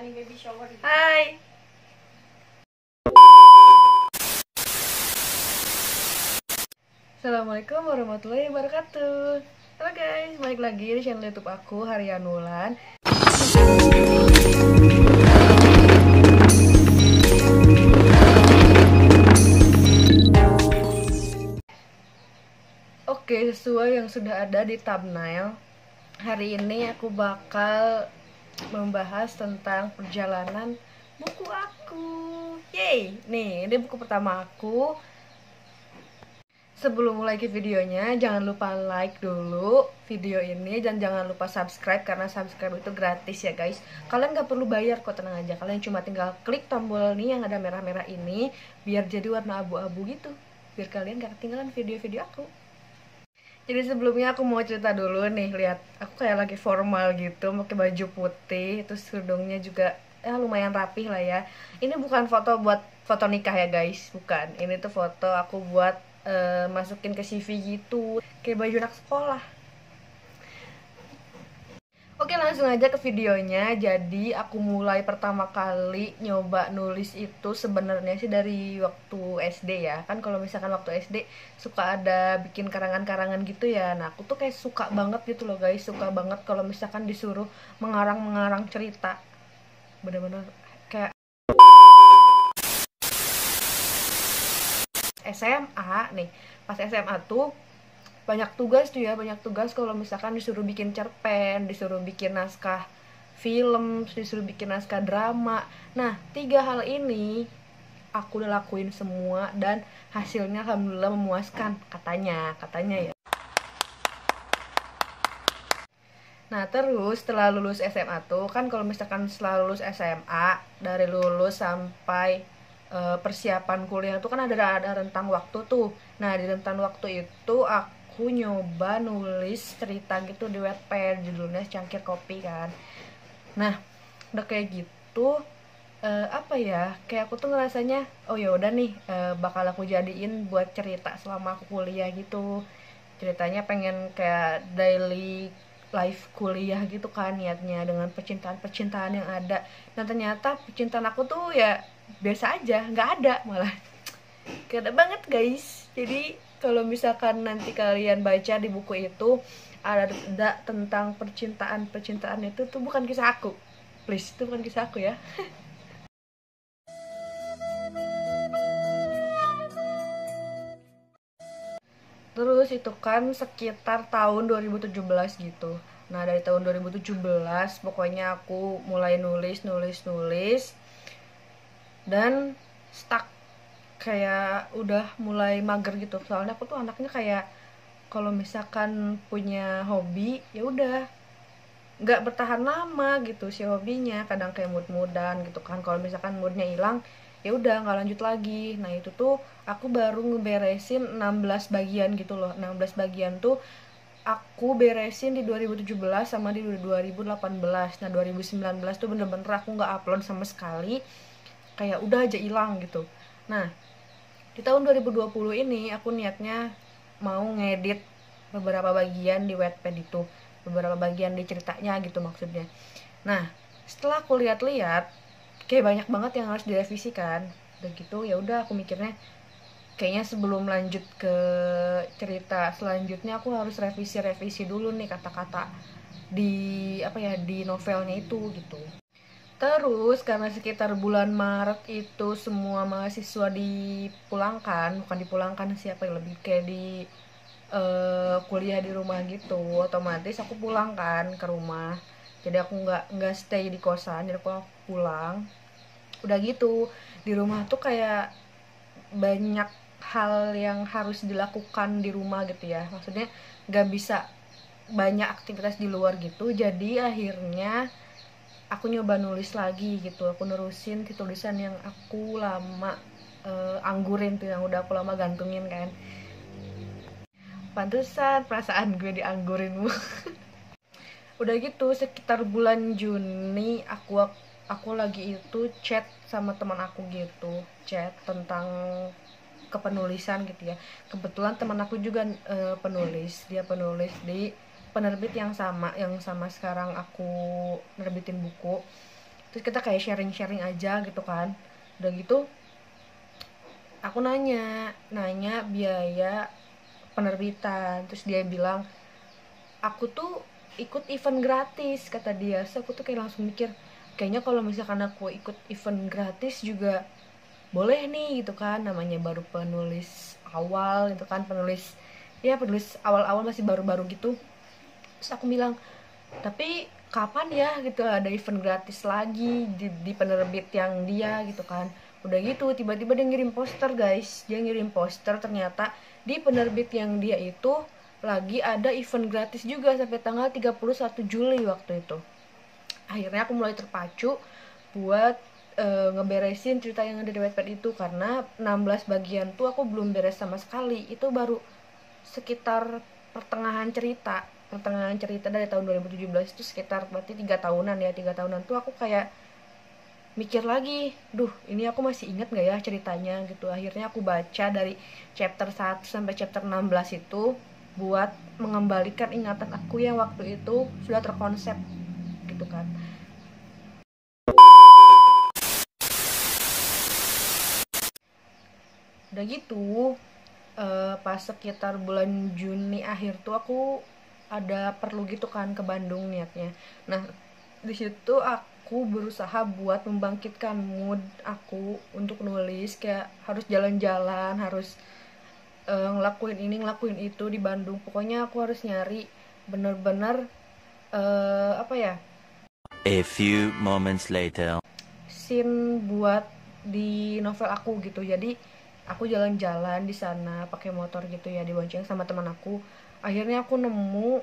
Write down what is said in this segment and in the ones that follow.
menjalani baby shower gitu. Hai. Assalamualaikum warahmatullahi wabarakatuh. Halo guys, balik lagi di channel YouTube aku, Harian Wulan. Oke, sesuai yang sudah ada di thumbnail, hari ini aku bakal membahas tentang perjalanan buku aku. Yeay, nih ini buku pertama aku. Sebelum mulai ke videonya, jangan lupa like dulu video ini dan jangan lupa subscribe karena subscribe itu gratis ya guys. Kalian gak perlu bayar kok, tenang aja. Kalian cuma tinggal klik tombol nih yang ada merah-merah ini biar jadi warna abu-abu gitu. Biar kalian gak ketinggalan video-video aku. Jadi sebelumnya aku mau cerita dulu nih, lihat aku kayak lagi formal gitu, pakai baju putih, terus kerudungnya juga lumayan rapih lah ya. Ini bukan foto buat foto nikah ya guys, bukan. Ini tuh foto aku buat masukin ke CV gitu, kayak baju anak sekolah. Oke, langsung aja ke videonya. Jadi aku mulai pertama kali nyoba nulis itu sebenarnya sih dari waktu SD ya. Kan kalau misalkan waktu SD suka ada bikin karangan-karangan gitu ya. Nah, aku tuh kayak suka banget gitu loh guys. Suka banget kalau misalkan disuruh mengarang-mengarang cerita. Bener-bener kayak SMA nih. Pas SMA tuh banyak tugas tuh ya, banyak tugas kalau misalkan disuruh bikin cerpen, disuruh bikin naskah film, disuruh bikin naskah drama. Nah, 3 hal ini aku udah lakuin semua dan hasilnya alhamdulillah memuaskan, katanya ya. Nah, terus setelah lulus SMA tuh kan kalau misalkan setelah lulus SMA, dari lulus sampai persiapan kuliah tuh kan ada rentang waktu tuh. Nah, di rentang waktu itu aku nyoba nulis cerita gitu di Wattpad, judulnya Cangkir Kopi kan. Nah, udah kayak gitu apa ya, kayak aku tuh ngerasanya oh ya udah nih, bakal aku jadiin buat cerita selama aku kuliah gitu. Ceritanya pengen kayak daily life kuliah gitu kan niatnya, dengan percintaan yang ada. Dan ternyata percintaan aku tuh ya biasa aja, nggak ada malah. Gak ada banget guys. Jadi kalau misalkan nanti kalian baca di buku itu ada tentang percintaan itu tuh bukan kisah aku. Please, itu bukan kisah aku ya. Terus itu kan sekitar tahun 2017 gitu. Nah, dari tahun 2017 pokoknya aku mulai nulis dan stuck, kayak udah mulai mager gitu. Soalnya aku tuh anaknya kayak kalau misalkan punya hobi ya udah nggak bertahan lama gitu si hobinya, kadang kayak mood-moodan gitu kan. Kalau misalkan moodnya hilang ya udah nggak lanjut lagi. Nah, itu tuh aku baru ngeberesin 16 bagian gitu loh. 16 bagian tuh aku beresin di 2017 sama di 2018. Nah, 2019 tuh bener-bener aku nggak upload sama sekali, kayak udah aja hilang gitu. Nah, di tahun 2020 ini aku niatnya mau ngedit beberapa bagian di Wattpad itu, beberapa bagian di ceritanya gitu maksudnya. Nah, setelah aku lihat-lihat kayak banyak banget yang harus direvisi kan. Udah gitu ya udah aku mikirnya kayaknya sebelum lanjut ke cerita selanjutnya aku harus revisi dulu nih kata-kata di di novelnya itu gitu. Terus karena sekitar bulan Maret itu semua mahasiswa dipulangkan, bukan dipulangkan siapa yang lebih kayak di kuliah di rumah gitu, otomatis aku pulang kan ke rumah. Jadi aku nggak stay di kosan, jadi aku pulang. Udah gitu di rumah tuh kayak banyak hal yang harus dilakukan di rumah gitu ya. Maksudnya nggak bisa banyak aktivitas di luar gitu. Jadi akhirnya aku nyoba nulis lagi gitu. Aku nerusin tulisan yang aku lama anggurin tuh, yang udah aku lama gantungin kan. Pantesan perasaan gue dianggurinmu. Udah gitu sekitar bulan Juni aku lagi itu chat sama teman aku gitu, chat tentang kepenulisan gitu ya. Kebetulan teman aku juga penulis, dia penulis di penerbit yang sama sekarang aku nerbitin buku. terus kita kayak sharing aja gitu kan. Udah gitu aku nanya biaya penerbitan, terus dia bilang aku tuh ikut event gratis kata dia. So aku tuh kayak langsung mikir, kayaknya kalau misalkan aku ikut event gratis juga boleh nih gitu kan, namanya baru penulis awal gitu kan, penulis awal-awal masih baru-baru gitu. Terus aku bilang, tapi kapan ya gitu ada event gratis lagi di penerbit yang dia gitu kan. Udah gitu tiba-tiba dia ngirim poster guys, dia ngirim poster, ternyata di penerbit yang dia itu lagi ada event gratis juga sampai tanggal 31 Juli waktu itu. Akhirnya aku mulai terpacu buat ngeberesin cerita yang ada di Wattpad itu, karena 16 bagian tuh aku belum beres sama sekali. Itu baru sekitar pertengahan cerita dari tahun 2017, itu sekitar berarti 3 tahunan ya. 3 tahunan tuh aku kayak mikir lagi, duh ini aku masih inget gak ya ceritanya gitu. Akhirnya aku baca dari chapter 1 sampai chapter 16 itu buat mengembalikan ingatan aku yang waktu itu sudah terkonsep gitu kan. Udah gitu pas sekitar bulan Juni akhir tuh aku ada perlu gitu kan ke Bandung niatnya. Nah di situ aku berusaha buat membangkitkan mood aku untuk nulis, kayak harus jalan-jalan, harus ngelakuin ini ngelakuin itu di Bandung. Pokoknya aku harus nyari bener-bener apa ya, A few moments later. scene buat di novel aku gitu. Jadi aku jalan-jalan di sana pakai motor gitu ya, dibonceng sama teman aku. Akhirnya aku nemu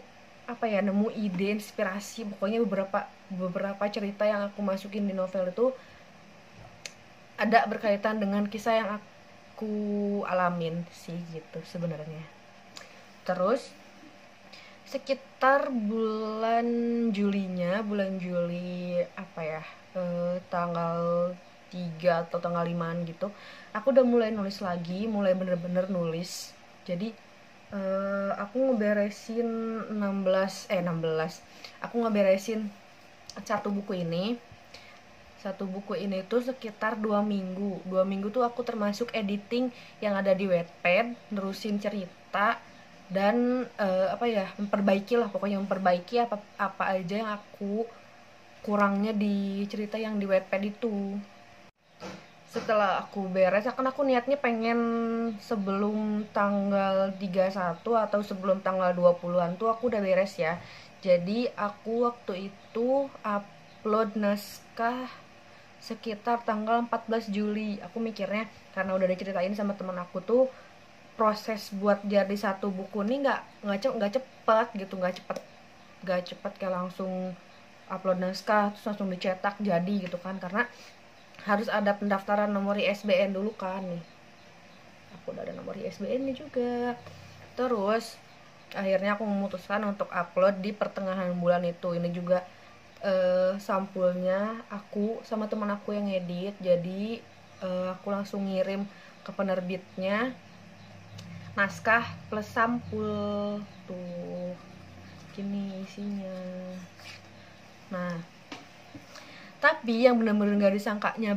ide, inspirasi. Pokoknya beberapa cerita yang aku masukin di novel itu ada berkaitan dengan kisah yang aku alamin sih gitu sebenarnya. Terus sekitar bulan Juli apa ya, tanggal 3 atau tanggal 5 gitu, aku udah mulai nulis lagi, mulai bener-bener nulis. Jadi aku ngeberesin 16 aku ngeberesin satu buku ini tuh sekitar 2 minggu tuh aku termasuk editing yang ada di Wattpad, nerusin cerita, dan memperbaiki apa aja yang aku kurangnya di cerita yang di Wattpad itu. Setelah aku beres, aku niatnya pengen sebelum tanggal 31 atau sebelum tanggal 20-an tuh aku udah beres ya. Jadi aku waktu itu upload naskah sekitar tanggal 14 Juli. Aku mikirnya karena udah diceritain sama teman aku tuh, proses buat jadi satu buku ini nggak cepet gitu, nggak cepet kayak langsung upload naskah terus langsung dicetak jadi gitu kan, karena harus ada pendaftaran nomor ISBN dulu kan nih. Aku udah ada nomor ISBN nya juga. Terus akhirnya aku memutuskan untuk upload di pertengahan bulan itu. Ini juga sampulnya aku sama teman aku yang edit. Jadi aku langsung ngirim ke penerbitnya naskah plus sampul tuh, gini isinya. Nah tapi yang bener-bener gak disangkanya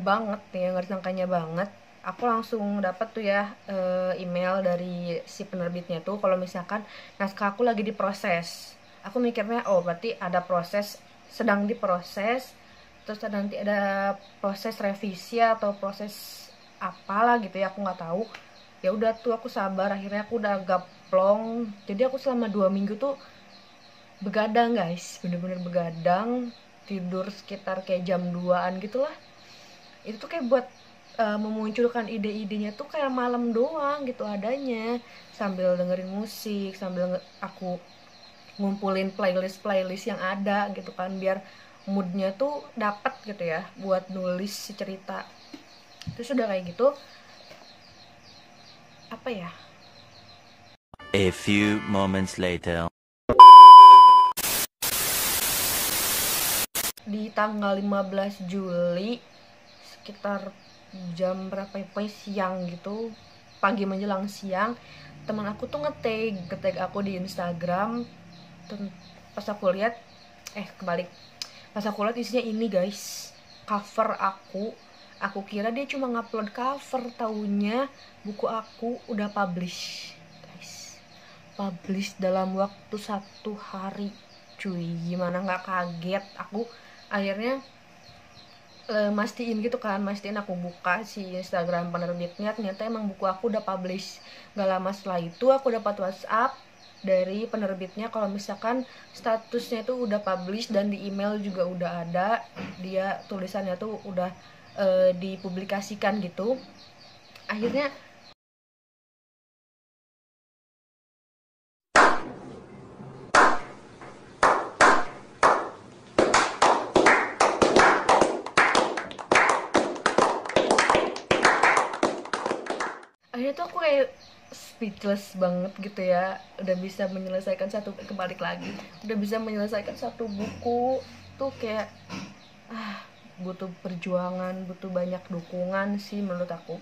banget, aku langsung dapat tuh ya email dari si penerbitnya tuh kalau misalkan naskah aku lagi diproses. Aku mikirnya oh berarti ada proses, sedang diproses, terus nanti ada proses revisi atau proses apalah gitu ya, aku nggak tahu. Ya udah tuh aku sabar, akhirnya aku udah agak plong. Jadi aku selama 2 minggu tuh begadang guys, bener-bener begadang, tidur sekitar kayak jam 2-an gitu lah. Itu tuh kayak buat memunculkan ide-idenya tuh kayak malam doang gitu adanya, sambil dengerin musik, sambil aku ngumpulin playlist yang ada gitu kan, biar moodnya tuh dapet gitu ya buat nulis si cerita. Terus udah kayak gitu, apa ya, A few moments later. di tanggal 15 Juli sekitar jam berapa ya, pokoknya siang gitu, pagi menjelang siang, teman aku tuh ngetag aku di Instagram. Pas aku lihat pas aku lihat isinya ini guys, cover aku kira dia cuma ngupload cover, taunya buku aku udah publish guys, publish dalam waktu 1 hari cuy. Gimana nggak kaget aku. Akhirnya mastiin gitu kan, mastiin aku buka si Instagram penerbitnya, ternyata emang buku aku udah publish. Gak lama setelah itu aku dapat WhatsApp dari penerbitnya kalau misalkan statusnya tuh udah publish, dan di email juga udah ada, dia tulisannya tuh udah dipublikasikan gitu. Akhirnya tuh aku kayak speechless banget gitu ya, udah bisa menyelesaikan udah bisa menyelesaikan 1 buku tuh kayak butuh perjuangan, butuh banyak dukungan sih menurut aku.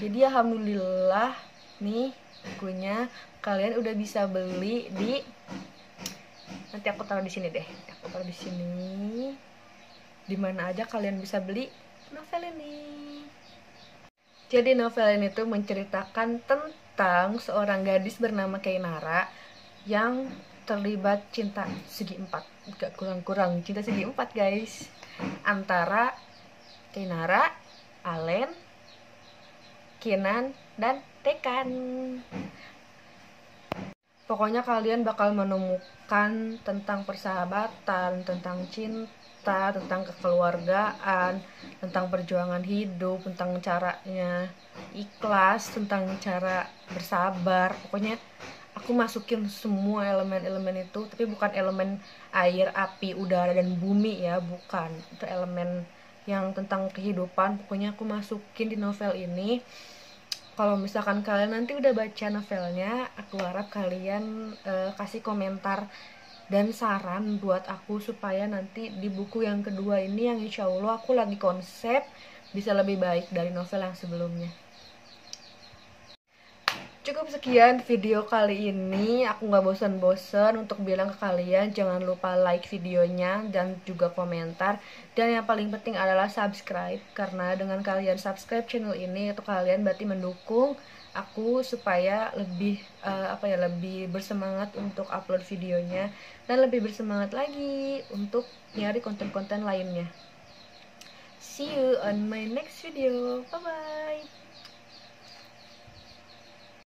Jadi alhamdulillah nih bukunya kalian udah bisa beli di, nanti aku taruh di sini deh, aku taruh di sini, dimana aja kalian bisa beli novel ini. Jadi novel ini tuh menceritakan tentang seorang gadis bernama Kainara yang terlibat cinta segi 4, gak kurang-kurang cinta segi 4 guys, antara Kainara, Alen, Kinan, dan Tekan. Pokoknya kalian bakal menemukan tentang persahabatan, tentang cinta, tentang kekeluargaan, tentang perjuangan hidup, tentang caranya ikhlas, tentang cara bersabar. Pokoknya aku masukin semua elemen-elemen itu, tapi bukan elemen air, api, udara, dan bumi ya, bukan. Itu elemen yang tentang kehidupan. Pokoknya aku masukin di novel ini. Kalau misalkan kalian nanti udah baca novelnya, aku harap kalian kasih komentar dan saran buat aku supaya nanti di buku yang kedua ini, yang insya Allah aku lagi konsep bisa lebih baik dari novel yang sebelumnya. Cukup sekian video kali ini. Aku gak bosan-bosan untuk bilang ke kalian jangan lupa like videonya dan juga komentar. Dan yang paling penting adalah subscribe, karena dengan kalian subscribe channel ini itu kalian berarti mendukung aku supaya lebih lebih bersemangat untuk upload videonya, dan lebih bersemangat lagi untuk nyari konten-konten lainnya. See you on my next video. Bye bye.